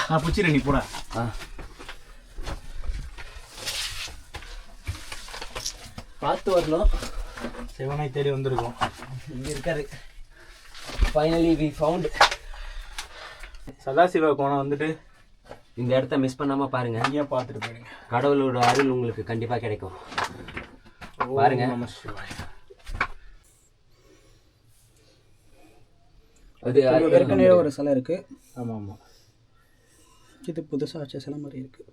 நான் பிடிச்சிடுறேன், நீ போட. பார்த்து வரணும். சிவனை தேடி வந்திருக்கோம். இங்கே இருக்காரு. Finally we found. சதாசிவ கோணம் வந்துட்டு இந்த இடத்த மிஸ் பண்ணாமல் பாருங்கள். இங்கே பார்த்துட்டு போயிடுங்க. கடவுளோட அருள் உங்களுக்கு கண்டிப்பாக கிடைக்கும். பாருங்க. அது ஏற்கனவே ஒரு சிலை இருக்கு. ஆமாம் ஆமாம், இது புதுசாக வச்ச சிலை மாதிரி இருக்கு.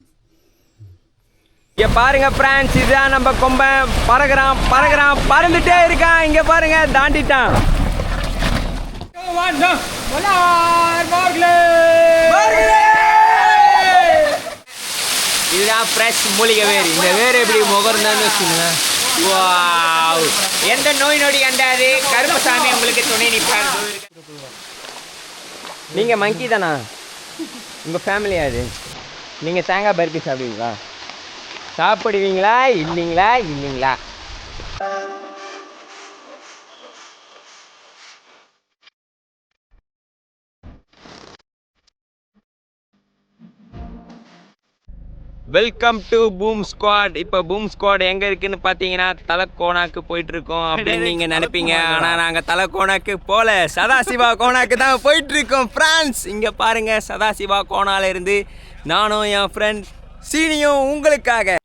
இங்கே பாருங்க ஃப்ரெண்ட்ஸ், இதுதான் நம்ம கொம்பன். பறகுறான் பறந்துட்டே இருக்கான். இங்கே பாருங்க, தாண்டிட்டான். இதுதான் ஃப்ரெஷ் மூலிகை வேர். இந்த வேர் எப்படி முகர்ந்தான்னு வச்சுங்களேன். எந்த நோய் நொடி கண்டாது கருப்பசாமி உங்களுக்கு துணை நிற்பார். நீங்கள் மங்கி தானா? உங்கள் ஃபேமிலியா அது? நீங்கள் தேங்காய் பருப்பி சாப்பிடுவீங்களா? சாப்பிடுவீங்களா இல்லைங்களா? Welcome to boom squad. இப்போ பூம் ஸ்குவாட் எங்கே இருக்குன்னு பார்த்தீங்கன்னா தலக்கோணாக்கு போயிட்டுருக்கோம் அப்படின்னு நீங்கள் நினைப்பீங்க. ஆனால் நாங்கள் தலக்கோணாக்கு போகல, சதாசிவா கோணாக்கு தான் போயிட்டுருக்கோம் ஃப்ரெண்ட்ஸ். இங்கே பாருங்கள், சதாசிவா கோணாலேருந்து நானும் என் ஃப்ரெண்ட் சீனியும் உங்களுக்காக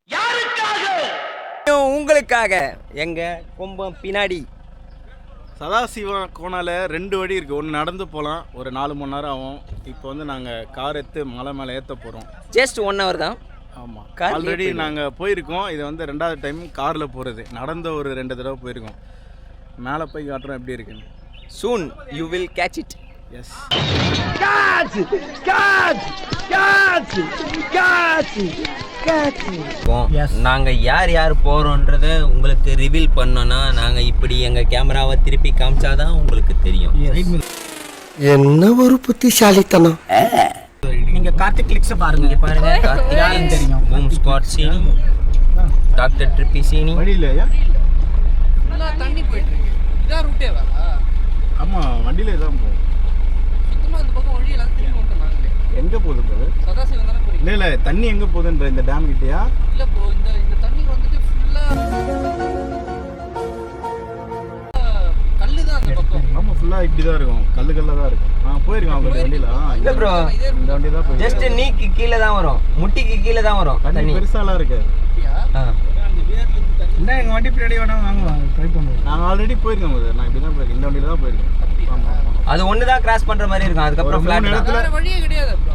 எங்கள் கொம்பம் பின்னாடி. சதாசிவ கோணால 2 வழி இருக்குது. ஒன்று நடந்து போகலாம், ஒரு 4 மணி நேரம் ஆகும். இப்போ வந்து நாங்கள் கார் எடுத்து மலை மேலே ஏற்ற போகிறோம். ஜஸ்ட் 1 hour தான். ஆமாம், ஆல்ரெடி நாங்கள் போயிருக்கோம். இது வந்து 2வது டைம் காரில் போகிறது. நடந்த ஒரு 2 தடவை போயிருக்கோம். மேலே போய் காட்டுறோம் எப்படி இருக்குன்னு. Soon you will catch it. Yes, நாங்கள் யார் போகிறோன்றத உங்களுக்கு ரிவீல் பண்ணோன்னா நாங்கள் இப்படி எங்கள் கேமராவை திருப்பி காமிச்சாதான் உங்களுக்கு தெரியும். என்ன ஒரு புத்திசாலித்தனம். நீங்க கார்த்திக் கிளிக்ஸ் பாருங்க. கார்த்திக் தெரியும். பூம் ஸ்குவாட் சீனி, டாக்டர் ட்ரிப்பி சீனி. வழி இல்லையா? தண்ணி போயிட்டு இருக்கு. இதான் ரூட்டேவா? ஆமாம், வண்டியிலே தான் போகும். சுத்தமாக இந்த பக்கம் வழி எல்லாம் திரும்பி வந்துட்டோம் நாங்களே. எங்கே போகுது ப்ரோ? சதாசிவம் தானே போறீங்க? இல்லை தண்ணி எங்கே போகுதுன்ற இந்த டேம் கிட்டயா? இல்லை ப்ரோ, இந்த தண்ணி வந்துட்டு ஃபுல்லாக கல்லு தான் அந்த பக்கம். ஆமாம், ஃபுல்லாக இப்படி தான் இருக்கும், கல்லுக்கல்ல தான் இருக்கும். போயிருக்கோம் அவங்க வண்டியில். இல்லை ப்ரோ, இந்த வண்டி தான் போய் ஜஸ்ட் நீக்கு கீழே தான் வரும், முட்டிக்கு கீழே தான் வரும் தண்ணி. பெருசாலாம் இருக்காது. என்ன எங்கள் வண்டி பின்னாடி வேணால் வாங்கலாம், ட்ரை பண்ணுவோம். நாங்கள் ஆல்ரெடி போயிருக்கோம் போது. நான் இப்படி தான் போயிருக்கேன், இந்த வண்டியில் தான் போயிருக்கேன். ஆமாம், அது ஒன்று தான் கிராஸ் பண்ணுற மாதிரி இருக்கும். அதுக்கப்புறம் ஃப்ளாட் வேற வழியே கிடையாது ப்ரோ.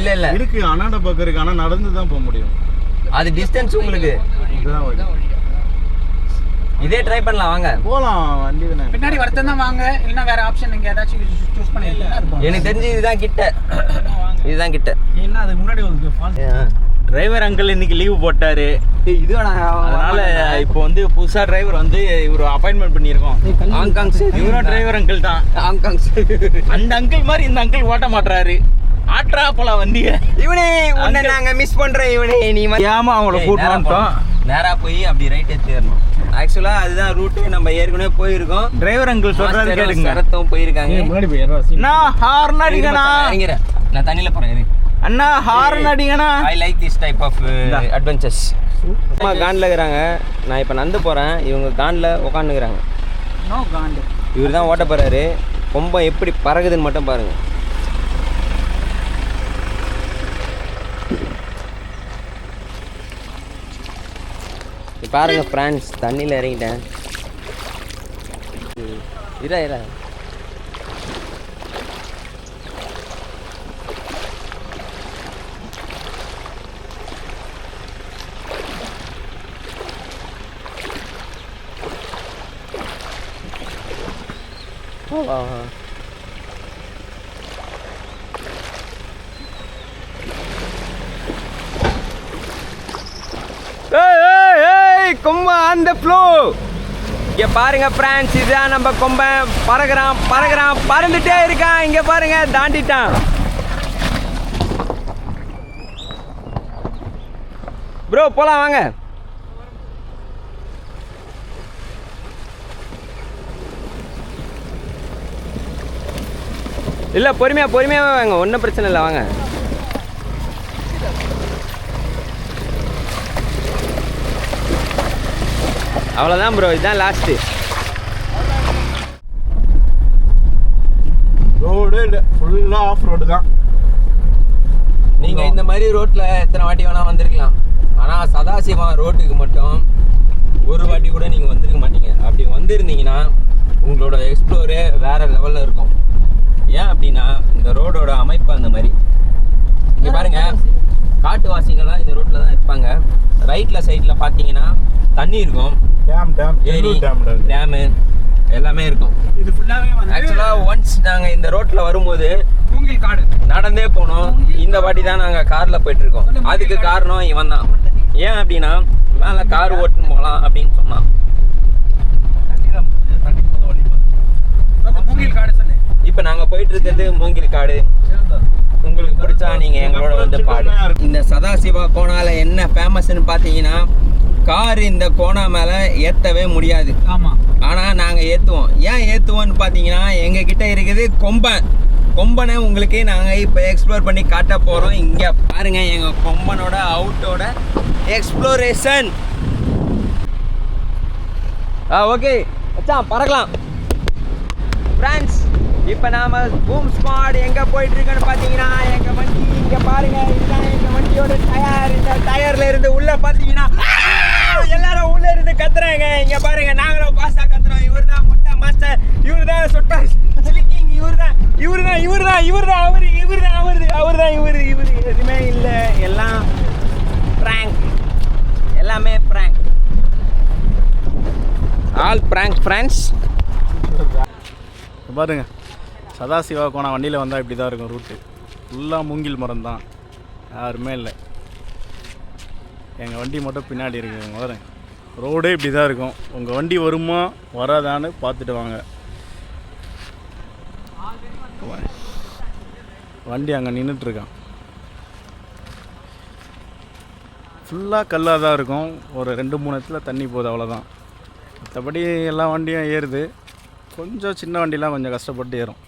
இல்லை இருக்கு, அண்ணாண்ட பக்கம் இருக்கு. ஆனால் நடந்து தான் போக முடியும். அது டிஸ்டன்ஸ் உங்களுக்கு. இதுதான் வழி. இதே ட்ரை பண்ணலாம், வாங்க போகலாம். வண்டி தானே பின்னாடி வரத்தான் தான் வாங்க, இல்லைன்னா வேற ஆப்ஷன் நீங்கள் ஏதாச்சும் சூஸ் பண்ணிருக்கீங்க. எனக்கு தெரிஞ்சு இதுதான் கிட்ட. ஏன்னா அது முன்னாடி ஒரு ஃபால்ஸ். டிரைவர் அங்கிள் இன்னைக்கு லீவ் போட்டாரு. அதனால இப்போ வந்து புதுசா டிரைவர் வந்து இவர் அப்பாயின்மெண்ட் பண்ணியிருக்கோம். ஹாங்காங் இவரும் டிரைவர் அங்கிள் தான். ஹாங்காங் அந்த அங்கிள் மாதிரி இந்த அங்கிள் ஓட்ட மாட்டாரு. ஆட்ரா போலாம் வண்டிய. இவனே உன்னை நாங்க மிஸ் பண்றோம். இவனே நீ ஏமா அவங்கள கூட்டு வந்துட்டோம். நேரா போய் அப்படி ரைட் ஏறிடணும். ஆக்சுவலா அதுதான் ரூட். நம்ம ஏற்கனவே போயிருக்கோம். டிரைவர் அங்கிள் சொல்றாரு கேளுங்க. சரத்தும் போயிருக்காங்க. அண்ணா ஹார்ன் அடிங்கண்ணா. நான் தண்ணியில போறேன். அண்ணா ஹார்ன் அடிங்கண்ணா. I like this type of adventures. அம்மா கான்ல இருக்கிறாங்க, நான் இப்போ நடந்து போறேன். இவங்க கான்ல உட்காந்துக்கிறாங்க. இவர் தான் ஓட்ட போறாரு. கொம்பம் எப்படி பறகுதுன்னு மட்டும் பாருங்க. பாருங்க ஃப்ரெண்ட்ஸ், தண்ணியில் இறங்கிட்டேன். இரா கொம்பன் ஆன் த ஃப்ளோ. இங்கே பாருங்க ஃப்ரெண்ட்ஸ், இதுதான் நம்ம கொம்பன். பறகுறான் பறந்துட்டே இருக்கான். இங்கே பாருங்க, தாண்டிட்டான். ப்ரோ போலாம் வாங்க. இல்லை பொறுமையாக வாங்க, ஒன்றும் பிரச்சனை இல்லை, வாங்க. அவ்வளோதான் ப்ரோ, இதுதான் லாஸ்ட்டு. ரோடு ஃபுல்லாக ஆஃப் ரோடு தான். நீங்கள் இந்த மாதிரி ரோட்டில் எத்தனை வாட்டி வேணால் வந்திருக்கலாம். ஆனால் சதாசிவம் ரோட்டுக்கு மட்டும் ஒரு வாட்டி கூட நீங்கள் வந்திருக்க மாட்டீங்க. அப்படி வந்திருந்தீங்கன்னா உங்களோட எக்ஸ்ப்ளோரே வேறு லெவலில் இருக்கும். ஏன் அப்படின்னா இந்த ரோடோட அமைப்பு அந்த மாதிரி. இங்கே பாருங்கள், காட்டுவாசிகள்லாம் இந்த ரோட்டில் தான் இருப்பாங்க. ரைட்டில் சைடில் பார்த்தீங்கன்னா தண்ணி இருக்கும், ஏரி, டேமு எல்லாமே இருக்கும். இது ஃபுல்லாவே வந்து ஆக்சுவலாக ஒன்ஸ் நாங்கள் இந்த ரோட்டில் வரும்போது மூங்கில் காடு. நடந்தே போனோம். இந்த வாட்டி தான் நாங்கள் காரில் போயிட்டுருக்கோம். அதுக்கு காரணம் இவன் தான். ஏன் அப்படின்னா மேலே கார் ஓட்டுன்னு போகலாம் அப்படின்னு சொன்னான். மூங்கில் காடு சொல்லு. இப்போ நாங்கள் போயிட்டு இருக்கிறது மூங்கில் காடு. உங்களுக்கு பிடிச்சா நீங்கள் எங்களோட வந்து பாடு. இந்த சதாசிவா கோணால என்ன ஃபேமஸ்ன்னு பார்த்தீங்கன்னா, கார் இந்த கோணா மேலே ஏற்றவே முடியாது. ஆமாம். ஆனால் நாங்கள் ஏற்றுவோம். ஏன் ஏற்றுவோன்னு பார்த்தீங்கன்னா, எங்ககிட்ட இருக்குது கொம்பனை உங்களுக்கு நாங்கள் இப்போ எக்ஸ்ப்ளோர் பண்ணி காட்ட போகிறோம். இங்கே பாருங்கள் எங்கள் கொம்பனோட அவுட்டோட எக்ஸ்ப்ளோரேஷன். ஓகே மச்சான், பறக்கலாம். ஃப்ரெண்ட்ஸ், இப்போ நாம் பூம் ஸ்குவாட் எங்கே போயிட்டுருக்கோன்னு பார்த்தீங்கன்னா, எங்கள் வண்டி இங்கே பாருங்கள். இதுதான் எங்கள் வண்டியோட டயர். இந்த டயரில் இருந்து உள்ளே பார்த்தீங்கன்னா எல்லாரும் உள்ளே இருந்து கத்துறாங்க. இங்கே பாருங்கள், நாங்களும் பாஸ்டா கத்துறோம். இவர் தான் முட்டை மாஸ்டர், இவர் தான் சொட்டா ஸ்லிக்கிங், இவர் தான் எதுவுமே இல்லை. எல்லாம் ப்ராங்க், எல்லாமே ப்ராங்க், ஆல் ப்ராங்க் ஃப்ரெண்ட்ஸ். பாருங்க, சதாசிவா கோணா வண்டியில் வந்தால் இப்படி தான் இருக்கும். ரூட்டு ஃபுல்லாக மூங்கில் மரம் தான், யாருமே இல்லை. எங்கள் வண்டி மட்டும் பின்னாடி இருக்குங்க. பாருங்க, ரோடே இப்படி தான் இருக்கும். உங்கள் வண்டி வருமா வராதான்னு பார்த்துட்டு வாங்க. வண்டி அங்கே நின்றுட்டுருக்கான். ஃபுல்லாக கல்லாக தான் இருக்கும். ஒரு 2-3 இடத்துல தண்ணி போகுது, அவ்வளோதான். மற்றபடி எல்லா வண்டியும் ஏறுது. கொஞ்சம் சின்ன வண்டிலாம் கொஞ்சம் கஷ்டப்பட்டு ஏறும்.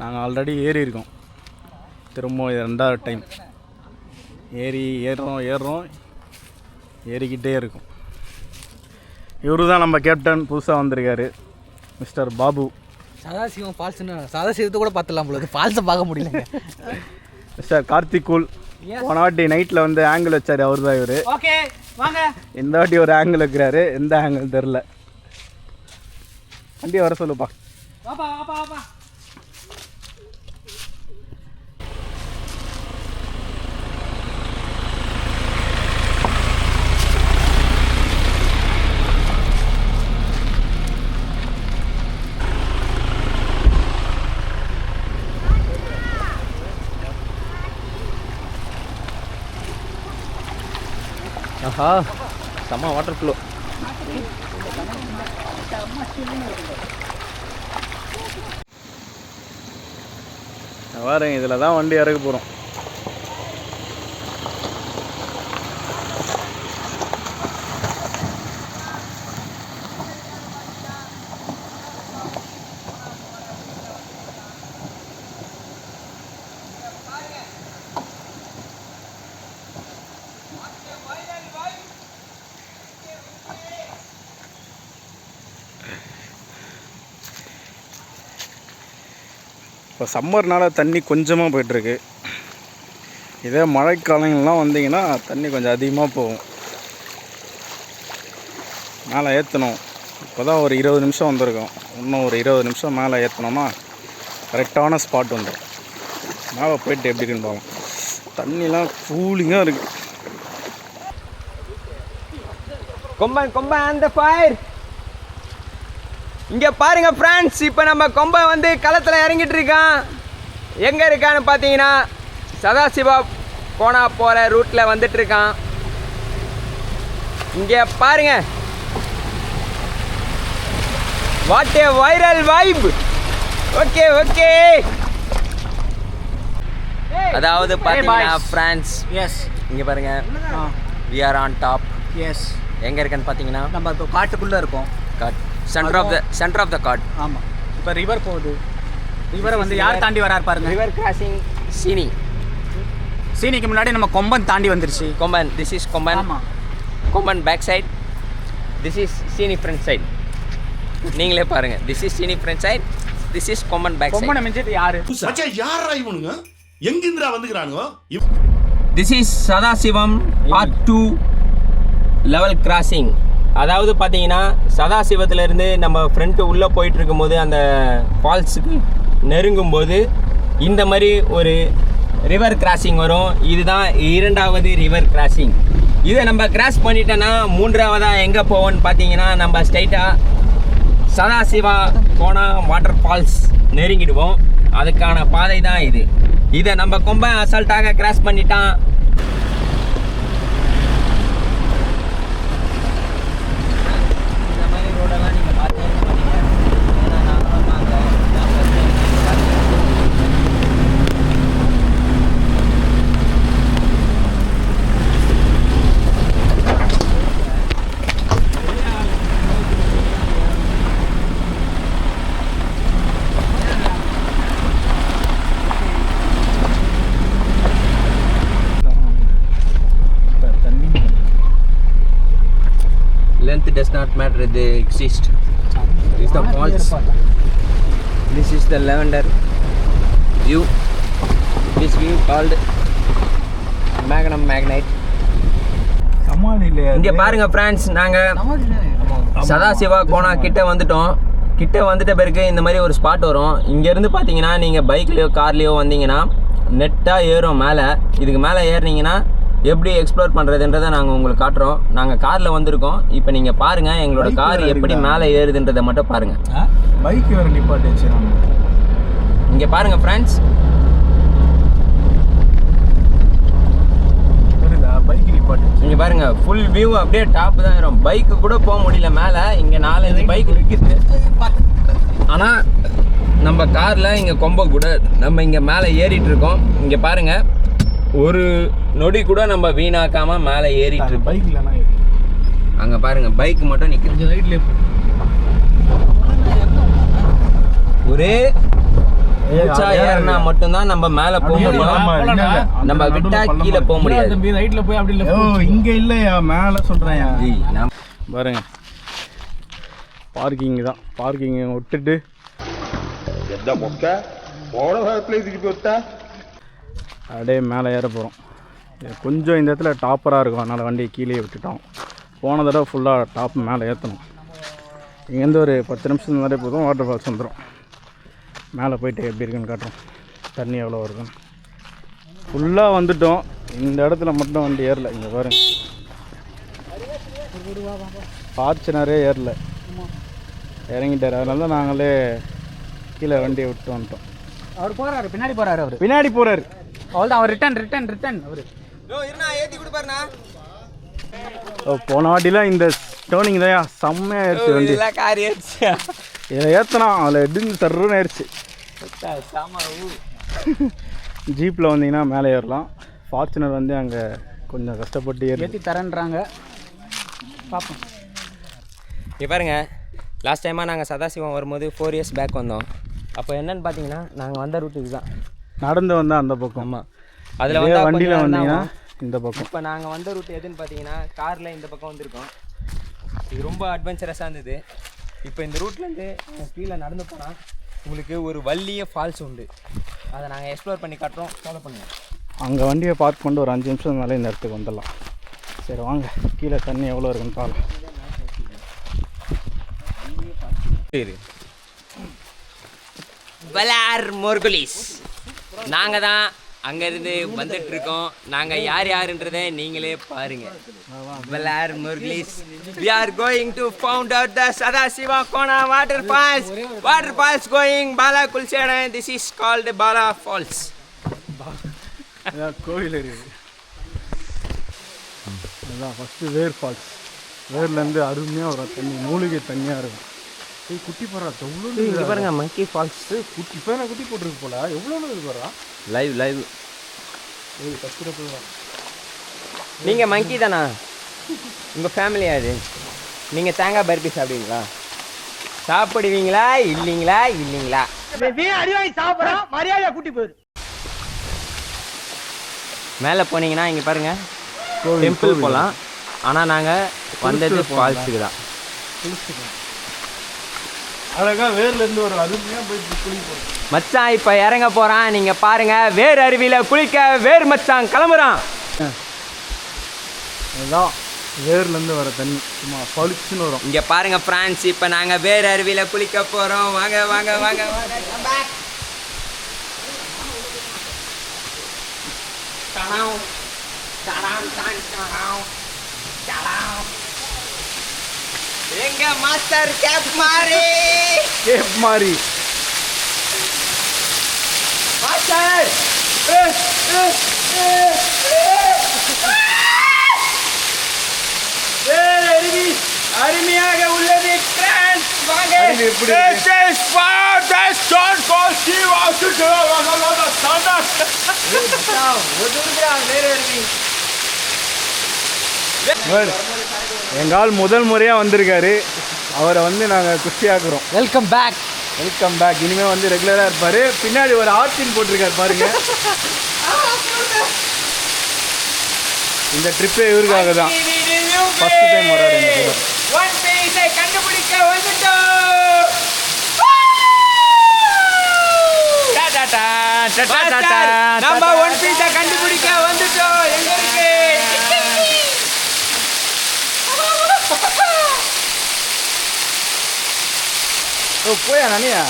நாங்கள் ஆல்ரெடி ஏறி இருக்கோம். திரும்ப 2வது டைம் ஏறுறோம் ஏறிக்கிட்டே இருக்கும். இவரு தான் நம்ம கேப்டன், புதுசாக வந்திருக்காரு, மிஸ்டர் பாபு. சதாசிவம் ஃபால்ஸ்னு சதாசிவத்தை கூட பார்த்துலாம் போல, ஃபால்ஸை பார்க்க முடியலங்க. Mister Karthik cool. போன வாட்டி நைட்டில் வந்து ஆங்கிள் வச்சார், அவர் தான் இவர். ஓகே வாங்க. இந்த வாட்டி ஒரு ஆங்கிள் வைக்கிறாரு, எந்த ஆங்கிள் தெரில. வண்டி வர சொல்லுப்பா. வாப்பா. ஆஹா, செம்ம வாட்டர் ஃப்ளோ. பாருங்க, இதில் தான் வண்டி இறக்க போகிறோம். இப்போ சம்மர்னால தண்ணி கொஞ்சமாக போய்ட்டுருக்கு. இதே மழைக்காலங்கள்லாம் வந்தீங்கன்னா தண்ணி கொஞ்சம் அதிகமாக போகும். மேலே ஏற்றணும். இப்போ தான் ஒரு 20 நிமிஷம் வந்திருக்கோம். இன்னும் ஒரு 20 நிமிஷம் மேலே ஏற்றினோம்னா கரெக்டான ஸ்பாட் வந்துடும். மேலே போயிட்டு எப்படி இருக்குன்னு பார்க்கலாம். தண்ணிலாம் கூலிங்காக இருக்குது. கொம்பன் அந்த ஃபயர். இங்கே பாருங்கள் ஃப்ரெண்ட்ஸ், இப்போ நம்ம கொம்பன் வந்து களத்தில் இறங்கிட்டு இருக்கான். எங்கே இருக்கான்னு பார்த்தீங்கன்னா, சதாசிவா கோணா போகிற ரூட்டில் வந்துட்டு இருக்கான். இங்கே பாருங்க, what A viral vibe. Okay அதாவது பார்த்தீங்கன்னா ஃப்ரெண்ட்ஸ், எஸ் இங்கே பாருங்க, we are on top. Yes. எங்கே இருக்குன்னு பார்த்தீங்கன்னா, நம்ம இப்போ காட்டுக்குள்ளே இருக்கோம். காட் சென்டர் ஆஃப் த காட். ஆமாம். இப்போ ரிவர் போகுது. ரிவரை வந்து யார் தாண்டி வரார் பாருங்க. ரிவர் கிராசிங் சீனிக்கு முன்னாடி நம்ம கொம்பன் தாண்டி வந்துருச்சு. கொம்பன், திஸ் இஸ் கொம்பன். ஆமாம், Komban back side, this is Seeni front side. நீங்களே பாருங்கள், this is Seeni front side, this is Komban back side. கொம்பனை மிஞ்சது யாரு? யாரா இவனுங்க? எங்கிருந்துடா வந்துக்கிறானுங்க? This is Sadasivam part 2 level crossing. அதாவது பார்த்தீங்கன்னா சதாசிவத்திலேருந்து நம்ம ஃப்ரண்ட்டு உள்ளே போயிட்டு இருக்கும்போது அந்த ஃபால்ஸுக்கு நெருங்கும்போது இந்த மாதிரி ஒரு ரிவர் கிராசிங் வரும். இதுதான் 2வது ரிவர் கிராசிங். இதை நம்ம கிராஸ் பண்ணிட்டோன்னா 3வதாக எங்கே போவோம்னு பார்த்தீங்கன்னா நம்ம ஸ்ட்ரைட்டாக சதாசிவா கோணா வாட்டர் ஃபால்ஸ் நெருங்கிடுவோம். அதுக்கான பாதை தான் இது. இதை நம்ம கொம்பன் அசால்ட்டாக கிராஸ் பண்ணிட்டான். இந்த மாதிரி ரோடெல்லாம் நீங்கள் பார்த்தீங்கன்னு சொன்னீங்க. ஏன்னா நாங்களும் length does not matter, they exist. This is the falls. This is the lavender view. This view called Magnum Magnite. இங்கே பாருங்க ஃப்ரெண்ட்ஸ், நாங்கள் சதாசிவா கோணா கிட்ட வந்துட்டோம். கிட்ட வந்துட்ட பிறகு இந்த மாதிரி ஒரு ஸ்பாட் வரும். இங்கேருந்து பார்த்தீங்கன்னா நீங்கள் பைக்லேயோ கார்லேயோ வந்தீங்கன்னா நெட்டாக ஏறும் மேலே. இதுக்கு மேலே ஏறினீங்கன்னா எப்படி எக்ஸ்ப்ளோர் பண்ணுறதுன்றதை நாங்கள் உங்களுக்கு காட்டுறோம். நாங்கள் காரில் வந்திருக்கோம். இப்போ நீங்கள் பாருங்கள் எங்களோட கார் எப்படி மேலே ஏறுதுன்றதை மட்டும் பாருங்கள். பைக் வேறு நிப்பாட்டி வச்சுருக்காங்க. இங்கே பாருங்கள் ஃப்ரெண்ட்ஸ், பைக் நிப்பாட்டி இங்கே பாருங்கள் ஃபுல் வியூ அப்படியே டாப் தான் ஏறும். பைக்கு கூட போக முடியல மேலே. இங்கே 4 பைக் இருக்குது. ஆனால் நம்ம காரில் இங்கே கொம்ப கூட நம்ம இங்கே மேலே ஏறிட்டு இருக்கோம். இங்கே பாருங்கள், ஒரு நொடி கூட நம்ம வீணாக்காமல் மேலே ஏறிட்டு இருக்கோம். பைக் இல்லைனா அங்கே பாருங்கள் பைக் மட்டும் நிற்குது. ரைட்லேயே ஒரே ஏறினா மட்டும்தான் நம்ம மேலே போக முடியும். நம்ம விட்டா கீழே போக முடியாது. ரைட்ல போய் அப்படி இல்லை. இங்கே இல்லையா, மேலே சொல்கிறேன். பாருங்க பார்க்கிங் தான். பார்க்கிங்கை விட்டுட்டு அப்படியே மேலே ஏற போகிறோம். கொஞ்சம் இந்த இடத்துல டாப்பராக இருக்கும், அதனால் வண்டியை கீழே விட்டுட்டோம். போன தடவை ஃபுல்லாக டாப் மேலே ஏற்றணும். இங்கேருந்து ஒரு 10 நிமிஷம் முன்னாடியே போதும் வாட்டர் ஃபால்ஸ் வந்துடும். மேலே போயிட்டு எப்படி இருக்குன்னு காட்டுறோம், தண்ணி எவ்வளோ இருக்கும். ஃபுல்லாக வந்துட்டோம். இந்த இடத்துல மட்டும் வண்டி ஏறல. இங்கே பாருங்க, ஃபார்ச்சுனரே ஏறல, இறங்கிட்டார். அதனால தான் நாங்களே கீழே வண்டியை விட்டு வந்துட்டோம். அவர் போகிறாரு, பின்னாடி போகிறாரு. அவர் பின்னாடி போகிறாரு. அவ்வளோதான், அவர் ரிட்டன் அவர். ஏற்றி கொடுப்பாருண்ணா. போன வாட்டிலாம் இந்த டேர்னிங் தான் செம்மையாக ஆயிடுச்சு வண்டி. கார் ஏறிச்சு. இதை ஏற்றினா அதில் எப்படின்னு சர்ன்னு ஆயிடுச்சு. ஜீப்பில் வந்தீங்கன்னா மேலே ஏறலாம். ஃபார்ச்சுனர் வந்து அங்கே கொஞ்சம் கஷ்டப்பட்டு ஏற்றி தரேன்றாங்க, பார்ப்போம். இப்போ பாருங்க, லாஸ்ட் டைமாக நாங்கள் சதாசிவம் வரும்போது 4 இயர்ஸ் பேக் வந்தோம். அப்போ என்னன்னு பார்த்தீங்கன்னா நாங்கள் வந்த ரூட் இதுதான். நடந்து வந்தால் அந்த பக்கம். ஆமாம், அதில் வந்து வண்டியில் வந்தீங்கன்னா இந்த பக்கம். இப்போ நாங்கள் வந்த ரூட் எதுன்னு பார்த்தீங்கன்னா காரில் இந்த பக்கம் வந்திருக்கோம். இது ரொம்ப அட்வென்ச்சரஸாக இருந்தது. இப்போ இந்த ரூட்லேருந்து கீழே நடந்து போனால் உங்களுக்கு ஒரு வள்ளிய ஃபால்ஸ் உண்டு. அதை நாங்கள் எக்ஸ்ப்ளோர் பண்ணி காட்டுறோம், ஃபாலோ பண்ணுவோம். அங்கே வண்டியை பார்க் பண்ணிட்டு ஒரு 5 நிமிஷம் மேலே இந்த இடத்துக்கு வந்துடலாம். சரி வாங்க, கீழே தண்ணி எவ்வளோ இருக்குன்னு பார்க்கலாம். வலார் மோர்குலிஸ் நாங்கள் தான் அங்கேருந்து வந்துட்டுருக்கோம். நாங்கள் யார் யாருன்றதை நீங்களே பாருங்கள். வலார் மோர்குலிஸ், we are going to find out the Sadasiva Kona waterfalls. Waterfalls going Bala Kulseda. This is called Bala Falls. கோவில் இருக்குது. அதுதான் ஃபஸ்ட்டு வேர் ஃபால்ஸ். வேர்லேருந்து அருமையாக வரும் தண்ணி, மூலிகை தண்ணியாக இருக்கும். குட்டி போடுறா எவ்வளோ இங்கே பாருங்க, மங்கி ஃபால்ஸ். குட்டி இப்போ நான் குட்டி போட்டுருக்கு போல. எவ்வளோ இது போடுறா லைவ் 10 ரூபா போடுறா. நீங்கள் மங்கி தானா? உங்கள் ஃபேமிலியா அது? நீங்கள் தேங்காய் பர்பி சாப்பிடுவீங்களா? சாப்பிடுவீங்களா இல்லைங்களா? அடி வாங்கி சாப்பிட்றோம், மரியாதையாக கூட்டி போயிரு. மேலே போனீங்கன்னா இங்கே பாருங்கள் டெம்பிள் போகலாம். ஆனால் நாங்கள் வந்தது ஃபால்ஸுக்கு தான். அழகாக வேர்லேருந்து ஒரு அருமையாக போய் குளிப்போம். மச்சான் இப்போ இறங்க போகிறான். நீங்கள் பாருங்கள், வேர் அருவியில் குளிக்க வேர் மச்சான் கிளம்புறான். அதுதான் வேர்லேருந்து வர தண்ணி சும்மா பளிச்சுன்னு வரும். இங்கே பாருங்கள் ஃப்ரான்ஸ், இப்போ நாங்கள் வேர் அருவியில் குளிக்க போகிறோம். வாங்க வாங்க வாங்க வாங்க. எங்க மாஸ்டர் கேப் மாறி மாஸ்டர் அருமையாக உள்ளது. எங்கால் முதல் முறையாக வந்திருக்காரு. அவரை வந்து நாங்கள் குஷியாக்குறோம். Welcome back. இனிமேல் வந்து ரெகுலராக இருப்பார். பின்னாடி ஒரு ஆர்டின் போட்டிருக்காரு பாருங்க. இந்த ட்ரிப்பே இவருக்காக தான். ஃபர்ஸ்ட் டைம் வராரு. கண்டுபிடிக்க வந்துட்டோம். நம்ம ஒன் பீஸை கண்டுபிடிக்க வந்துட்டோம். எங்க இருக்கு? போயா நனையா?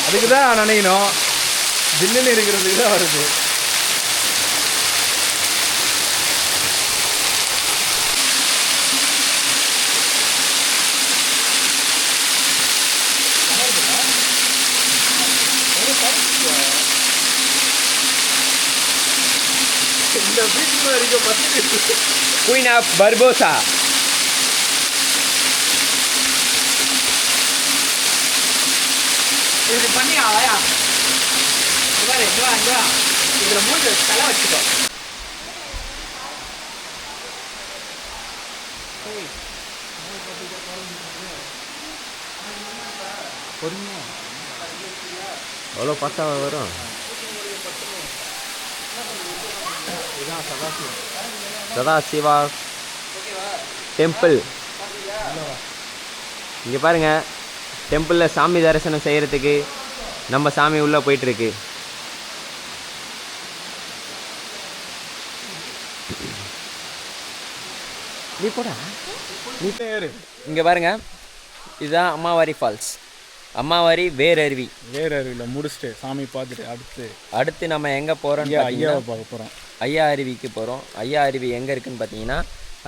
அதுக்கு தான் நினைக்கணும். ஜில்லுன்னு இருக்கிறதுக்கு தான் வருது. இந்த பீச்சுக்குள்ள இருக்க பத்து குயின் ஆஃப் பர்போசா. இது பண்ணி ஆயா இதுல மூணு தலை வச்சுக்கோ. எவ்வளோ பத்தாவ வரும்? சதாசிவா டெம்பிள். இங்கே பாருங்க, டெம்பிளில் சாமி தரிசனம் செய்கிறதுக்கு நம்ம சாமி உள்ளே போயிட்டுருக்கு. நீ போடா, நீ பேரு. இங்கே பாருங்க, இதுதான் அம்மாவாரி ஃபால்ஸ். அம்மாவாரி வேரருவி. வேரருவியில் முடிச்சுட்டு சாமி பார்த்துட்டு அடுத்து நம்ம எங்கே போகிறோம்? ஐயாவை பார்க்க போகிறோம். ஐயா அருவிக்கு போகிறோம். ஐயா அருவி எங்கே இருக்குன்னு பார்த்தீங்கன்னா,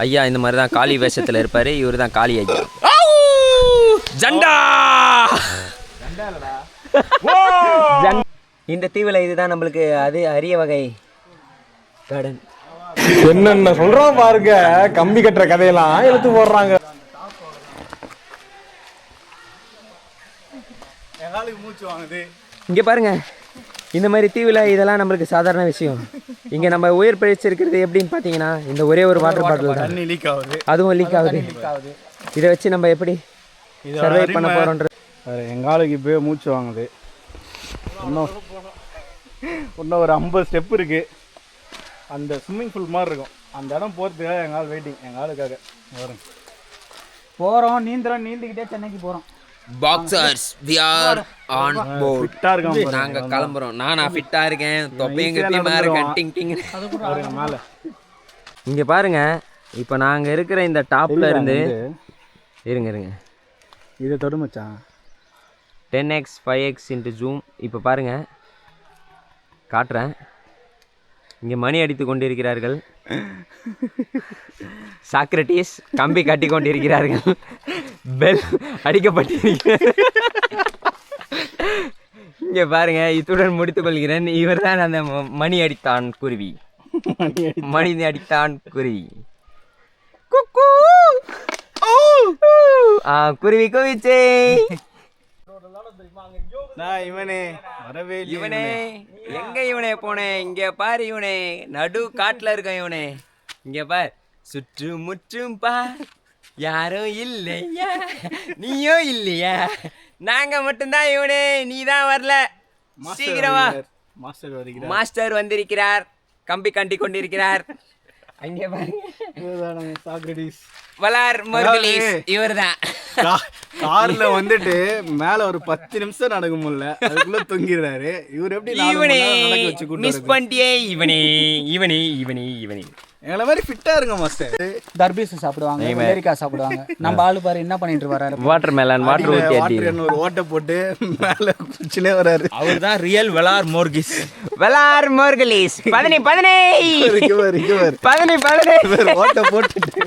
ஐயா இந்த மாதிரி தான் காளி வேஷத்தில் இருப்பார். இவர் தான் காளி ஐயா. ஜண்டா இந்த தீவில் இதுதான் நம்மளுக்கு அது அரிய வகை கார்டன். என்னென்ன சொல்கிறோம் பாருங்க. கம்பி கட்டுற கதையெல்லாம் எடுத்து போடுறாங்க. எங்காலுக்கு மூச்சு வாங்குது. இங்கே பாருங்க, இந்த மாதிரி தீவில் இதெல்லாம் நம்மளுக்கு சாதாரண விஷயம். இங்கே நம்ம உயிர் பிழைச்சிருக்கிறது எப்படின்னு பார்த்தீங்கன்னா, இந்த ஒரே ஒரு வாட்டர் பாட்டில் தண்ணி லீக் ஆகுது. அதுவும் லீக் ஆகுது. இதை வச்சு நம்ம எப்படி சர்வை பண்ண போகிறோன்றது. எங்காலுக்கு இப்போயே மூச்சு வாங்குது. இன்னும் ஒரு 50 ஸ்டெப் இருக்குது. அந்த ஸ்விம்மிங் பூல் மாதிரி இருக்கும். அந்த இடம் போகிறதுக்காக எங்கால் வெயிட்டிங். எங்காலுக்காக வரும். போகிறோம், நீந்திக்கிட்டே சென்னைக்கு போகிறோம். Boxers we are on board. ஃபிட்டா இருக்கோம். நாங்க கிளம்புறோம். நான் ஃபிட்டா இருக்கேன். தொப்பையும் கட்டியுமா இருக்கேன். டிங் டிங். மேலே இங்க பாருங்க, இப்போ நாங்க இருக்கிற இந்த டாப்ல இருந்து இருங்க இதை தொடு மச்சான். 10x 5x into zoom. இப்போ பாருங்க, காட்டுறேன். இங்கே மணி அடித்து கொண்டிருக்கிறார்கள். சாக்ரட்டிஸ் கம்பி கட்டி கொண்டிருக்கிறார்கள். பெல் அடிக்கப்பட்டிருக்கிறார். இங்கே பாருங்க, இத்துடன் முடித்துக் கொள்கிறேன். இவர் தான் அந்த மணி அடித்தான் குருவி. மணி அடித்தான் குருவி. குருவி குவிச்சே. இவனே வரவே இவனே எங்க இவனே போனேன்? இங்க பாரு, இவனே நடு காட்டுல இருக்கான். இவனே இங்க பார், சுற்றும் முற்றும் பார், யாரும் இல்லையா, நீயும் இல்லையா, நாங்க மட்டும்தான். இவனே நீ தான் வரல. சீக்கிரமா மாஸ்டர் வந்திருக்கிறார். கம்பி கட்டி கொண்டிருக்கிறார். அங்கே பாருங்க சாக்ரடிஸ் வலார் மோர்கலிஸ் இவர்தான். கார்ல வந்துட்டு மேல ஒரு 10 நிமிஷம் நடக்க முடியல, அதுக்குள்ள தொங்கிடுறாரு. இவர் எப்படி 4 மணி நேரம் நடக்க வச்சு கூட்டு மிஸ் பண்ணியே இவனே எங்களை மாதிரி ஃபிட்டா இருங்க மாஸ்டர். தர்பீஸ் சாப்பிடுவாங்க, வெள்ளரிக்காய் சாப்பிடுவாங்க. நம்ம ஆளு பாரு என்ன பண்ணிட்டு வராரு. வாட்டர் மேலன் வாட்டர் ஊத்தி வாட்டர் ஒரு ஓட்டை போட்டு மேல குச்சினே வராரு. அவர் தான் ரியல் வெலார் மோர்கிஸ். வலார் மோர்கலிஸ் 15 ஓட்டை போட்டுட்டு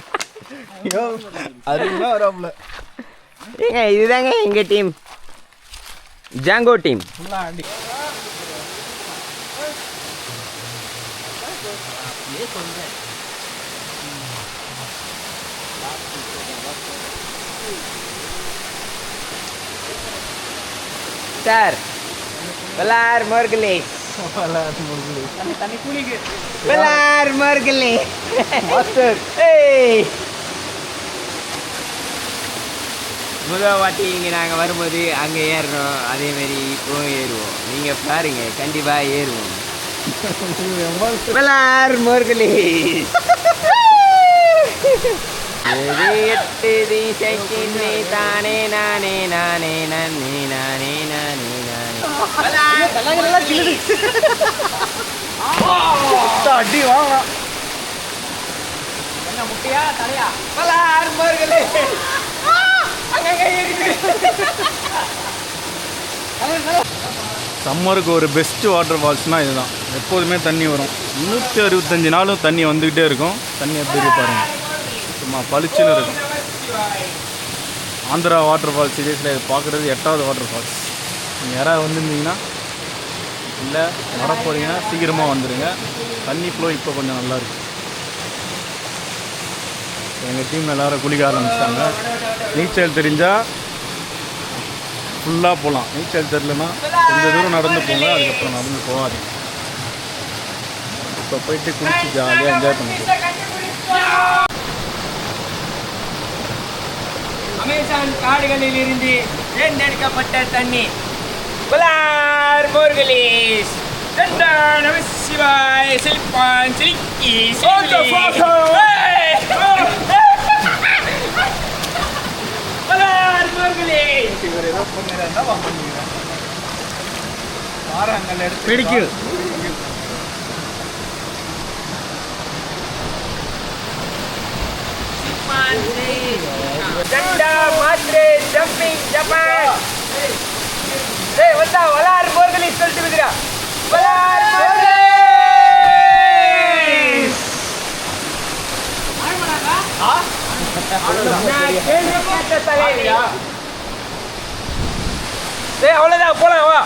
அதுதான் வராப்ல. ஏங்க இதுதாங்க எங்க team, Django team. Sir Valar Morghulis Valar Morghulis master ஏய் முதல் வாட்டி இங்கே நாங்கள் வரும்போது அங்கே ஏறுறோம், அதேமாரி இப்போவும் ஏறுவோம். நீங்கள் பாருங்க, கண்டிப்பாக ஏறுவோம். வலார் மோர்கலிஸ் எட்டு திசைக்கின்றே தானே நானே நானே நன்னே நானே நானே நானே அடி வாங்க. என்ன முட்டையா தலையா? வலார் மோர்கலிஸ் சம்மருக்கு ஒரு பெஸ்ட் வாட்டர் ஃபால்ஸ்னால் இதுதான். எப்போதுமே தண்ணி வரும், 365 நாளும் தண்ணி வந்துக்கிட்டே இருக்கும். தண்ணி எப்படி இருக்கு பாருங்க, சும்மா பளிச்சுன்னு இருக்கும். ஆந்திரா வாட்டர் ஃபால்ஸ் சீரியஸில் இது பார்க்குறது 8வது வாட்டர் ஃபால்ஸ். நீங்கள் யாராவது வந்துருந்தீங்கன்னா இல்லை வரப்போறீங்கன்னா சீக்கிரமாக வந்துடுங்க. தண்ணி ஃப்ளோ இப்போ கொஞ்சம் நல்லாயிருக்கு. எங்கள் டீம் எல்லோரும் குளிக்க ஆரம்பிச்சிட்டாங்க. நீச்சல் தெரிஞ்சால் ஃபுல்லாக போகலாம், நீச்சல் தெரியலன்னா கொஞ்சம் தூரம் நடந்து போங்க, அதுக்கப்புறம் நடந்து போகாதீங்க. இப்போ போயிட்டு குளிச்சு ஜாலியாக என்ஜாய் பண்ணிக்கலாம். அமேசான் காடுகளில் இருந்து தேர்ந்தெடுக்கப்பட்ட தண்ணீர் வலார் மோர்கலிஸ். நமசிவாய் செழிப்பான் செழிக்கி வலார் மோர்கலிஸ். இவர் ஏதோ பண்ணுறா பண்ணிக்கிறேன் பாருங்கள் எடுத்து பிடிக்கு. ஜண்டா மாத்ரே ஜம்பிங் ஜப்பான். ஏய் வந்தா வலார் மோர்கலிஸ் சொல்லிட்டு விடுறா. வலார் மோர்கலிஸ் நான் கேள்விப்பட்ட தலைவி. ஏய் அவ்வளோதான் போலாம் வா.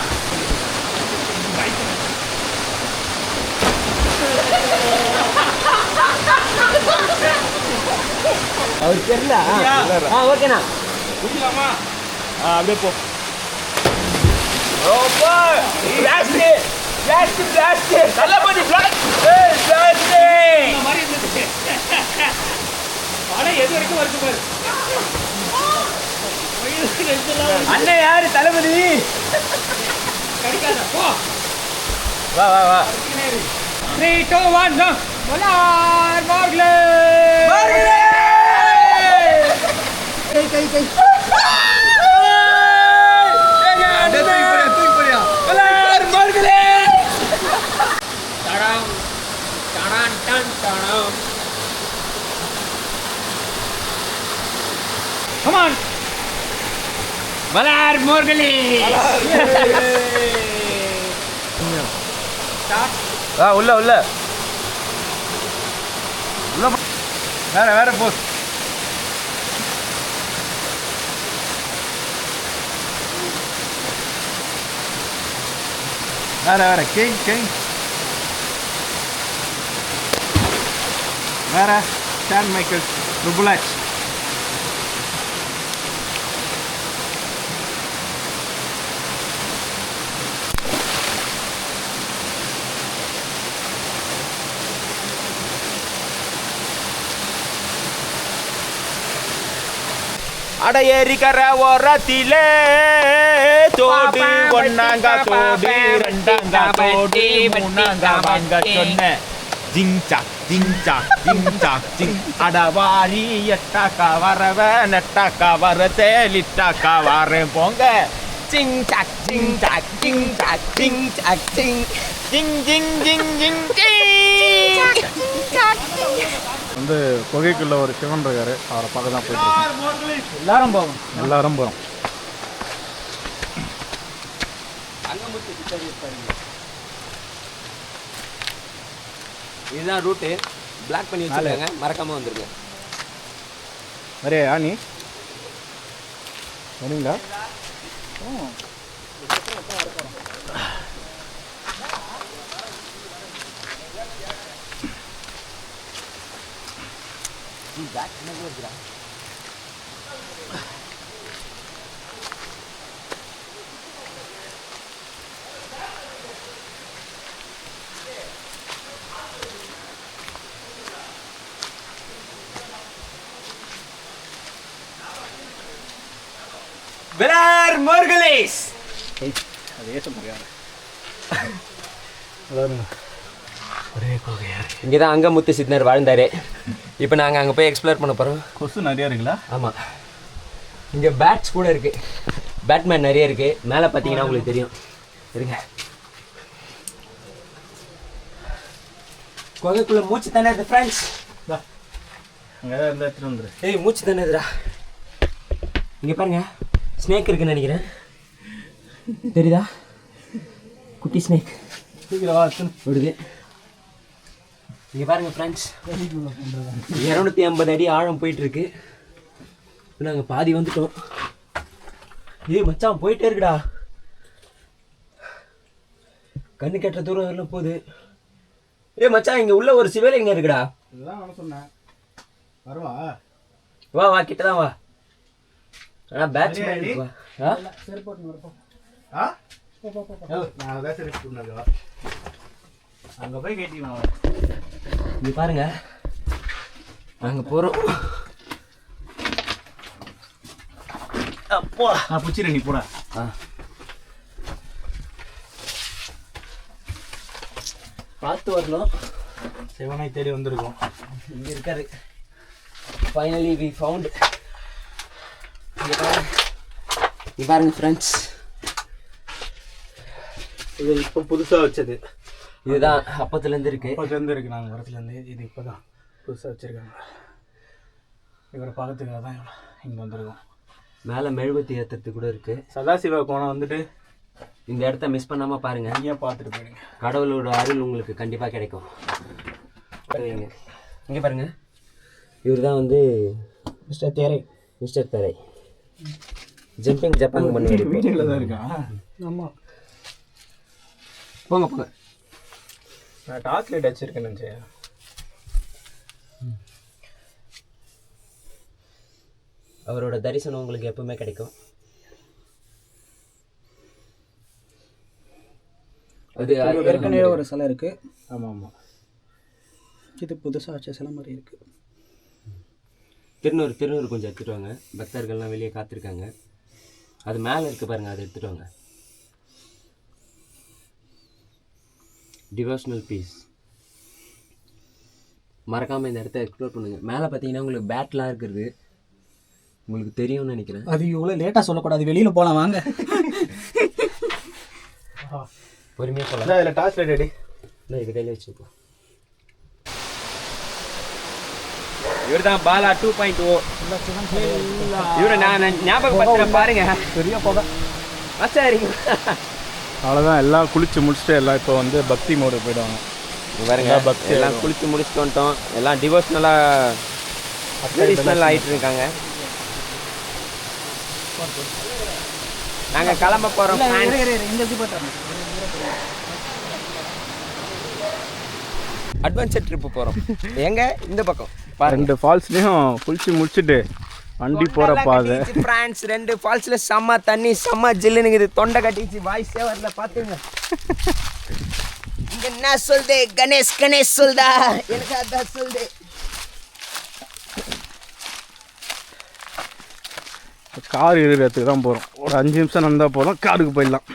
அவர் தெரியல. ஓகேண்ணா குடிக்கலாமா? அப்படியே போ. அண்ணன் யாரு தளபதி? வா வா வா. 3, 2, 1 வலார் மோர்கலிஸ். கை கை கை வலார் மோர்கலிஸ். தடம் தடம் டன் தடம். come on வலார் மோர்கலிஸ். வா உள்ள உள்ள உள்ள வேற வேற போஸ். வேற வேற கிங் கிங் வேற ஸ்டான் மைக்கேல் ருபுலாச். அட ஏரிக்கர ஓரத்திலே தோடு ஒன்னாங்க தோடு ரெண்டாங்க தோடு மூணாங்க வாங்க சொன்ன ஜிங் சாக் ஜிங் சாக் ஜிங் சாக் ஜிங் அடவாரி எட்டாக்கா வரவ நெட்டாக்கா வரதே லிட்டாக்கா வரேன் போங்க ஜிங் சாக் ஜிங் சாக் ஜிங் சாக் ஜிங் சாக் ஜிங் ஜிங் ஜிங் ஜிங் ஜிங் வந்து குகைக்குள்ள ஒரு சிவன் இருக்காரு, அவரை பார்க்க தான் போயிட்டு எல்லாரும் போவோம். எல்லாரும் போகிறோம். இதுதான் ரூட்டு. பிளாக் பண்ணி வச்சுருக்காங்க, மறக்காம வந்துருங்க. வரையா நீ வரீங்களா? விலார் மோர்கலேஸ். அதே சொல்லுங்க. ஒரே குகையா இருக்கு. இங்கே தான் அங்கமுத்து சித்தர் வாழ்ந்தாரு. இப்போ நாங்கள் அங்கே போய் எக்ஸ்ப்ளோர் பண்ண போகிறோம். கொசு நிறையா இருக்குல்ல? ஆமாம், இங்கே பேட்ஸ் கூட இருக்குது, பேட்மேன் நிறைய இருக்குது. மேலே பார்த்தீங்கன்னா உங்களுக்கு தெரியும். இருங்க, குகைக்குள்ளே மூச்சு தானே இது ஃப்ரெண்ட்ஸ். அங்கே தான் இருந்தால் எடுத்துகிட்டு வந்துரு. ஏய், மூச்சு தானே இதுடா. இங்கே பாருங்க, ஸ்னேக் இருக்குன்னு நினைக்கிறேன். தெரியுதா? குட்டி ஸ்னேக் விடுது. இங்கே பாருங்க ஃப்ரெண்ட்ஸ், 250 அடி ஆழம் போயிட்டுருக்கு. நாங்கள் பாதி வந்துட்டோம். ஏய் மச்சான், போயிட்டே இருக்குடா. கண்ணு கெட்ட தூரம் வரலாம் போகுது. ஏய் மச்சான், இங்கே உள்ள ஒரு சிவலிங்கம் இருக்குடா. இதுதான் நான் சொன்னேன். வருவா? வா வா, கிட்ட தான் வா. ஆனால் பேட்ஸ்மேன் வா. ஆ? நான் அதான் சரி சொன்னேன். அங்கே போய் கேட்டீங்க. இங்கே பாருங்க, நாங்கள் போகிறோம். அப்போ பிடிச்சிரு, நீ போட. பார்த்து வரணும். சிவனை தேடி வந்திருக்கோம். இங்கே இருக்காரு. Finally we found. இங்கே பாருங்க ஃப்ரெண்ட்ஸ், இது இப்போ புதுசாக வச்சது. இதுதான் அப்பத்துலேருந்து இருக்கு. இப்போதுலேருந்து இருக்குது, நாங்கள் வரத்துலேருந்து. இது இப்போ தான் புதுசாக வச்சுருக்காங்க. இவரை பார்க்கறதுக்காக தான் இங்கே வந்திருக்கோம். மேலே மெழுகுவத்தி ஏற்றுறதுக்கு கூட இருக்குது. சதாசிவா கோணம் வந்துட்டு இந்த இடத்த மிஸ் பண்ணாமல் பாருங்கள். இங்கேயே பார்த்துட்டு போயிடுங்க. கடவுளோட அருள் உங்களுக்கு கண்டிப்பாக கிடைக்கும். இங்கே பாருங்கள், இவர் தான் வந்து மிஸ்டர் தேரை. மிஸ்டர் தரை. ஜம்பிங் ஜப்பான் பண்ணுவார். வீடியோவில் தான் இருக்கா? ஆமாம், போங்க போங்க. நான் டார்ச் லைட் வச்சுருக்கேன் நினச்சி. அவரோட தரிசனம் உங்களுக்கு எப்பவுமே கிடைக்கும். அது ஏற்கனவே ஒரு சிலை இருக்கு. ஆமாம் ஆமாம், இது புதுசாக வச்ச சிலை மாதிரி இருக்கு. திருநூறு கொஞ்சம் எடுத்துட்டு வாங்க. பக்தர்கள்லாம் வெளியே காத்திருக்காங்க. அது மேலே இருக்கு பாருங்க, அதை எடுத்துட்டு வாங்க. Devotional piece. மறக்காமல் இந்த இடத்த எக்ஸ்ப்ளோர் பண்ணுங்க. மேலே பார்த்தீங்கன்னா உங்களுக்கு பேட்லாம் இருக்கிறது உங்களுக்கு தெரியும்னு நினைக்கிறேன். அது இவ்வளோ லேட்டாக சொல்லக்கூடாது, வெளியில் போகலாம் வாங்க. பொறுமையாக போகலாம். அதில் டார்ச் லைட் அடி. இல்லை, இது கையில் வச்சுப்போம். இவர் தான் பாலா 2.0. இவரை நான் ஞாபகப்படுத்துகிறேன் பாருங்க. பெரிய போக சரி, அவ்வளோதான். எல்லாம் குளிச்சு முடிச்சுட்டு எல்லாம் இப்போ வந்து பக்தி மோடு போயிடுவாங்க. பாருங்க, எல்லாம் குளிச்சு முடிச்சுட்டு வந்துட்டோம். எல்லாம் டிவோஷனலாக ட்ரெடிஷ்னல் ஆகிட்டு இருக்காங்க. நாங்கள் கிளம்ப போகிறோம். அட்வென்ச்சர் ட்ரிப்பு போகிறோம். எங்க இந்த பக்கம் பாருங்க, 2 ஃபால்ஸ்லேயும் குளிச்சு முடிச்சுட்டு வண்டி போகிற பாதை. ஃப்ரான்ஸ் 2 ஃபால்ஸில் செம்ம தண்ணி, செம்ம ஜில்லுனுங்குது. தொண்டை கட்டிச்சு, வாய்ஸே வரல. பார்த்துங்க இங்கே என்ன சொல்லுது, கணேஷ் சொல்லுதா, எனக்கு அதான் சொல்லுது. கார் இருக்கிறதுக்கு தான் போகிறோம். ஒரு 5 நிமிஷம் நடந்தால் போதும், காருக்கு போயிடலாம்.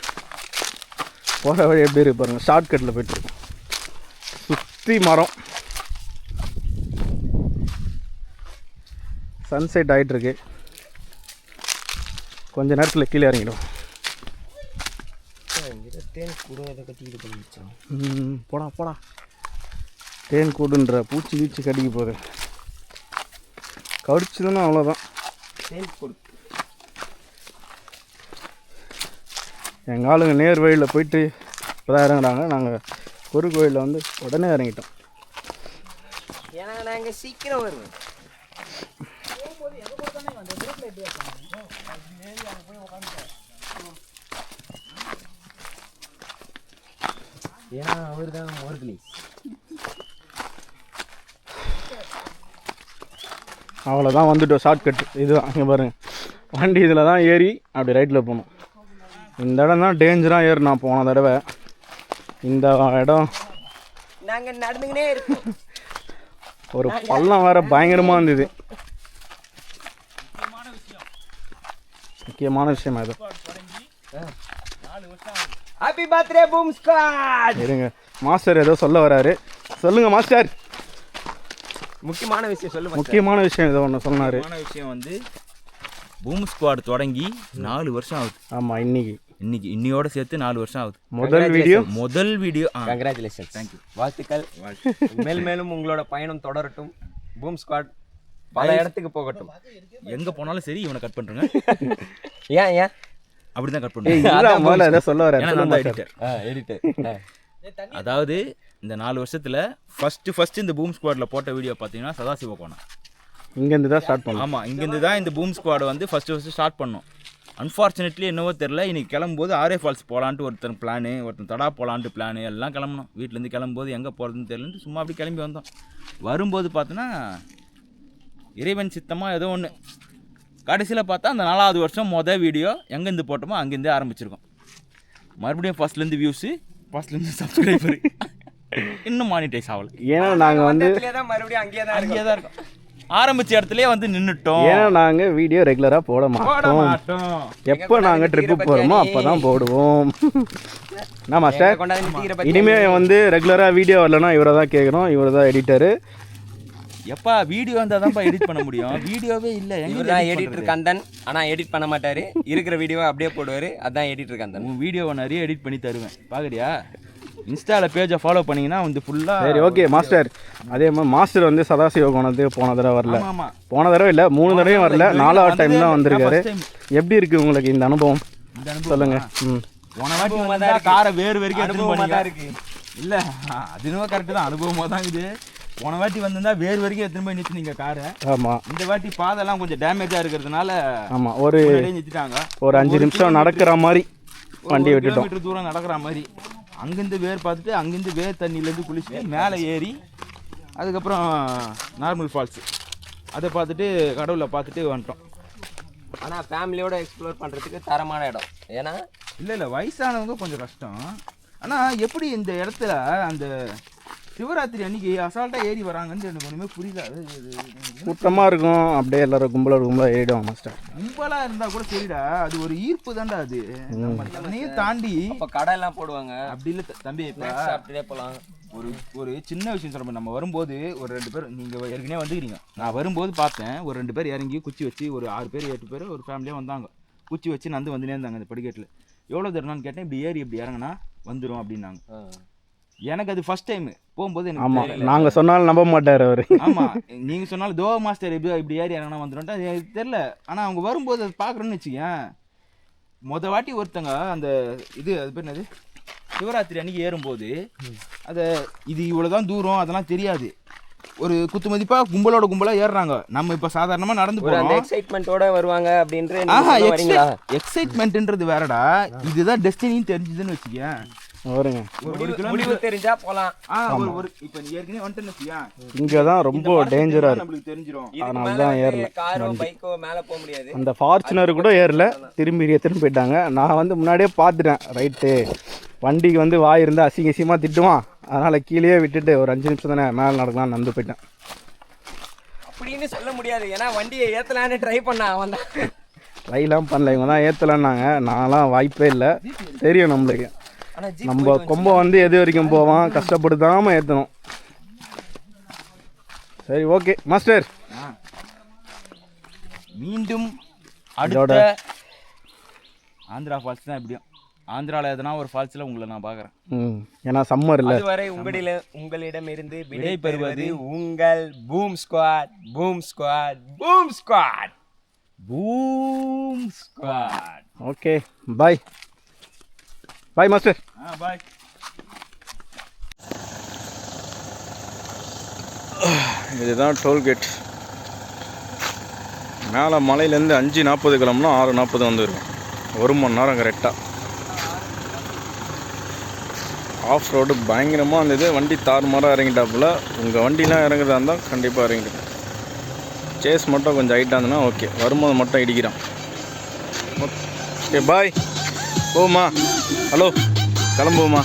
போகிற வழி எப்படி இருக்கு பாருங்கள். ஷார்ட்கட்டில் போய்ட்டு சுற்றி மரம். சன்செட் ஆகிட்டுருக்கு. கொஞ்ச நேரத்தில் கீழே இறங்கிடும். போடா போடா. தேன் கூடுன்ற பூச்சி கீச்சி கடிக்க போகுது. கடிச்சதுன்னா அவ்வளோதான். எங்கள் ஆளுங்க நேர் வழியில் போயிட்டு இப்போ தான் இறங்குறாங்க. நாங்கள் குறுக்கு வழியில் வந்து உடனே இறங்கிட்டோம். ஏன்னா நாங்கள் சீக்கிரம் வருவோம். ஏன்னா அவர் தான் மோர்கலி. அவ்வளோதான் வந்துட்டோம். ஷார்ட்கட் இதுதான். இங்கே பாருங்கள், வண்டி இதில் தான் ஏறி அப்படி ரைட்டில் போகணும். இந்த இடம் தான் டேஞ்சராக ஏறினா போன தடவை. இந்த இடம் நாங்கள் நடந்துக்கினே இருக்கோம். ஒரு பள்ளம் வேறு பயங்கரமாக இருந்தது. முக்கியமான விஷயம் அது. Happy birthday boom squad. இருங்க, மாஸ்டர் ஏதோ சொல்ல வராரு. சொல்லுங்கள் மாஸ்டர். முக்கியமான விஷயம் சொல்லுங்க. முக்கியமான விஷயம் ஏதோ ஒன்று சொன்னார். முக்கியமான விஷயம் வந்து பூம் ஸ்குவாட் தொடங்கி 4 வருஷம் ஆகுது. ஆமாம், இன்னையோட சேர்த்து 4 வருஷம் ஆகுது. முதல் வீடியோ. கங்க்ராச்சுலேஷன்ஸ். தேங்க்யூ. வாழ்த்துக்கள். மேலும் உங்களோட பயணம் தொடரட்டும். பூம் ஸ்குவாட் பல இடத்துக்கு போகட்டும். எங்கே போனாலும் சரி இவனை கட் பண்ணுறேங்க. ஏன் அப்படி தான் கட் பண்ணுறேன். முதல்ல ஏதோ சொல்ல வராரு. எடிட்டர். அதாவது இந்த 4 வருஷத்தில் ஃபஸ்ட்டு இந்த பூம் ஸ்குவாடில் போட்ட வீடியோ பார்த்தீங்கன்னா சதாசிவ கோணம். இங்கேருந்து தான் ஸ்டார்ட் பண்ணோம். ஆமாம், இங்கேருந்து தான் இந்த பூம் ஸ்குவாடை வந்து ஃபஸ்ட்டு ஸ்டார்ட் பண்ணோம். அன்ஃபார்ச்சுனேட்லி என்னவோ தெரில, இன்றைக்கி கிளம்பும்போது ஆரே ஃபால்ஸ் போகலான்ட்டு ஒருத்தன் பிளானு, ஒருத்தன் தடா போகலான்ட்டு பிளானு, எல்லாம் கிளம்பணும். வீட்டிலேருந்து கிளம்பும்போது எங்கே போகிறதுன்னு தெரியலன்ட்டு சும்மா அப்படி கிளம்பி வந்தோம். வரும்போது பார்த்தோன்னா இறைவன் சித்தமாக ஏதோ ஒன்று. கடைசியில் பார்த்தா அந்த 4வது வருஷம் வீடியோ எங்கேருந்து போட்டோமோ அங்கேருந்தே ஆரம்பிச்சிருக்கோம். மறுபடியும் ஃபஸ்ட்லேருந்து வியூஸு, ஃபஸ்ட்லேருந்து சப்ஸ்கிரைபர், இன்னும் மானிட்டைஸ் ஆகலை. ஏன்னா நாங்கள் வந்து மறுபடியும் அங்கேயே தான் இருக்கோம். ஆரம்பிச்ச இடத்துலயே வந்து நின்றுட்டோம். ஏன்னா நாங்கள் வீடியோ ரெகுலராக போட மாட்டோம். எப்போ நாங்கள் ட்ரிப்பு போகிறோமோ அப்போ தான் போடுவோம். நான் மாஸ்டர் இனிமேல் வந்து ரெகுலராக வீடியோ வரலன்னா இவரை தான் கேட்குறோம். இவர் தான் எடிட்டரு. எப்பா வீடியோ வந்தால் தான்ப்பா எடிட் பண்ண முடியும். வீடியோவே இல்லை. இவர் தான் எடிட்டர் கந்தன். ஆனால் எடிட் பண்ண மாட்டார். இருக்கிற வீடியோவை அப்படியே போடுவார். அதான் எடிட்டர் கந்தன். உன் வீடியோவை நிறைய எடிட் பண்ணி தருவேன். பார்க்குறியா? இன்ஸ்டாவில் பேஜை ஃபாலோ பண்ணிங்கன்னா வந்து ஃபுல்லாக. சரி, ஓகே மாஸ்டர். அதே மாதிரி மாஸ்டர் வந்து சதாசிவ கோணத்துக்கு போன தடவை வரல. ஆமாம், போன தடவை இல்லை, 3 தடவையும் வரல. 4வது டைம் தான் வந்திருக்காரு. எப்படி இருக்குது உங்களுக்கு இந்த அனுபவம்? சொல்லுங்கள். போன வாட்டி காரை வேறு வரைக்கும் அனுபவமாக இருக்கு. இல்லை, அது இன்னும் கரெக்டு தான். அனுபவமாக தான் இருக்குது. போன வாட்டி வந்திருந்தா வேறு வரைக்கும் எடுத்துன்னு போய் நிறுத்தினீங்க காரை. ஆமாம், இந்த வாட்டி பாதெல்லாம் கொஞ்சம் டேமேஜாக இருக்கிறதுனால ஆமாம் ஒரு நிறுத்திட்டாங்க. ஒரு 5 நிமிஷம் நடக்கிற மாதிரி வண்டி விட்டுட்டோம். கிலோமீட்டர் தூரம் நடக்கிற மாதிரி. அங்கேருந்து வேர் பார்த்துட்டு அங்கேருந்து வேர் தண்ணியிலேருந்து குளிச்சுட்டு மேலே ஏறி அதுக்கப்புறம் நார்மல் ஃபால்ஸு அதை பார்த்துட்டு கடவுளை பார்த்துட்டு வந்துட்டோம். ஆனால் ஃபேமிலியோட எக்ஸ்ப்ளோர் பண்ணுறதுக்கு தரமான இடம். ஏன்னா இல்லை வயசானவங்க கொஞ்சம் கஷ்டம். ஆனால் எப்படி இந்த இடத்துல அந்த சிவராத்திரி அன்னைக்கு அசால்ட்டாக ஏறி வராங்கன்னு எனக்கு ஒன்றுமே புரியல. கூட்டமாக இருக்கும், அப்படியே எல்லாரும் கும்பலாக ஏறிடுவாங்க மாஸ்டர். கும்பலாக இருந்தால் கூட சரிடா, அது ஒரு ஈர்ப்பு தான்டா. அது அதையும் தாண்டி இப்போ கடையெல்லாம் போடுவாங்க. அப்படி இல்லை தம்பி. இப்போ அப்படியே போகலாம். ஒரு சின்ன விஷயம் சொல்கிறேன். நம்ம வரும்போது ஒரு 2 பேர், நீங்கள் ஏற்கனவே வந்துக்கிறீங்க. நான் வரும்போது பார்த்தேன் ஒரு 2 பேர் இறங்கி குச்சி வச்சு, ஒரு 6 பேர் 8 பேர் ஒரு ஃபேமிலியாக வந்தாங்க. குச்சி வச்சு வந்துனே இருந்தாங்க அந்த படிக்கட்டில். எவ்வளோ தூரம்னு கேட்டேன். இப்படி ஏறி இப்படி இறங்கினா வந்துடும் அப்படின்னாங்க. எனக்கு அது ஃபர்ஸ்ட் டைம் போகும்போது எனக்கு. ஆமாம், நாங்கள் சொன்னாலும் நம்ப மாட்டார் அவர். ஆமாம், நீங்கள் சொன்னாலும் தோ மாஸ்டர் இப்படி ஏறி இறங்கினா வந்துடும் எனக்கு தெரில. ஆனால் அவங்க வரும்போது அது பார்க்குறேன்னு வச்சுக்கேன். வாட்டி ஒருத்தங்க அந்த அது பேர் என்னது, சிவராத்திரி அன்னைக்கு ஏறும்போது அதை இது இவ்வளோதான் தூரம் அதெல்லாம் தெரியாது. ஒரு குத்து மதிப்பாக கும்பலாக ஏறுறாங்க. நம்ம இப்போ சாதாரணமாக நடந்து போகிறோம். எக்ஸைட்மெண்ட்டோட வருவாங்க அப்படின்ற. எக்ஸைட்மெண்ட்ன்றது வேறடா. இதுதான் டெஸ்டினின்னு தெரிஞ்சுதுன்னு வச்சுக்கேன். வருங்க, முடிவு தெரிஞ்சா போகலாம். இப்போ நீ ஏற்கனவே வந்துட்டுன்னு வச்சுக்கேன். இங்கே தான் ரொம்ப டேஞ்சராக இருக்கு. நம்மளுக்கு தெரிஞ்சிடும். அதனால தான் ஏறல. காரோ பைக்கோ மேலே போக முடியாது. அந்த ஃபார்ச்சுனர் கூட ஏறல. திரும்பி போயிட்டாங்க. நான் வந்து முன்னாடியே பார்த்துட்டேன். ரைட்டு, வண்டிக்கு வந்து வாய் இருந்தால் அசிங்கமாக திட்டுவான். அதனால் கீழே விட்டுட்டு ஒரு 5 நிமிஷம் தானே மேலே நடக்கலாம்னு நடந்து போயிட்டேன். அப்படின்னு சொல்ல முடியாது. ஏன்னா வண்டியை ஏற்றலான்னு ட்ரை பண்ண அவன் தான். ட்ரைலாம் பண்ணல, இவங்க தான் ஏற்றலான்னாங்க. நான்லாம் வாய்ப்பே இல்லை. தெரியும் நம்மளுக்கு. நம்ம கொம்பை வந்து எது வரைக்கும் போவான், கஷ்டப்படுத்தாமல் ஏற்றணும். சரி ஓகே மாஸ்டர். மீண்டும் இதோட அடுத்த ஆந்திரா ஃபால்ஸ் தான் எப்படியும். ஆந்திராவில் எதனா ஒரு ஃபால்ஸில் உங்களை நான் பார்க்குறேன். ஏன்னா சம்மர் இல்லை. அதுவரை உங்களிடமிருந்து விடை பெறுவது உங்கள் boom squad. Boom squad. Boom squad. Boom squad. Okay bye. Bye master. Bye. இதுதான் டோல்கேட். மேலே மலையிலேருந்து 5:40 கிளம்புனா 6:40 வந்துருக்கும். 1 மணி நேரம் கரெக்டாக. ஆஃப் ரோடு பயங்கரமாக இருந்தது. வண்டி தாறுமாறாக இறங்கிட்டாப்புல. உங்கள் வண்டிலாம் இறங்குறதா இருந்தால் கண்டிப்பாக இறங்கிட்டு. சேஸ் மட்டும் கொஞ்சம் ஹைட்டாக இருந்ததுன்னா ஓகே. வரும்போது மட்டும் இடிக்கிறான். Okay bye. போமா. ஹலோ கிளம்புவோமா?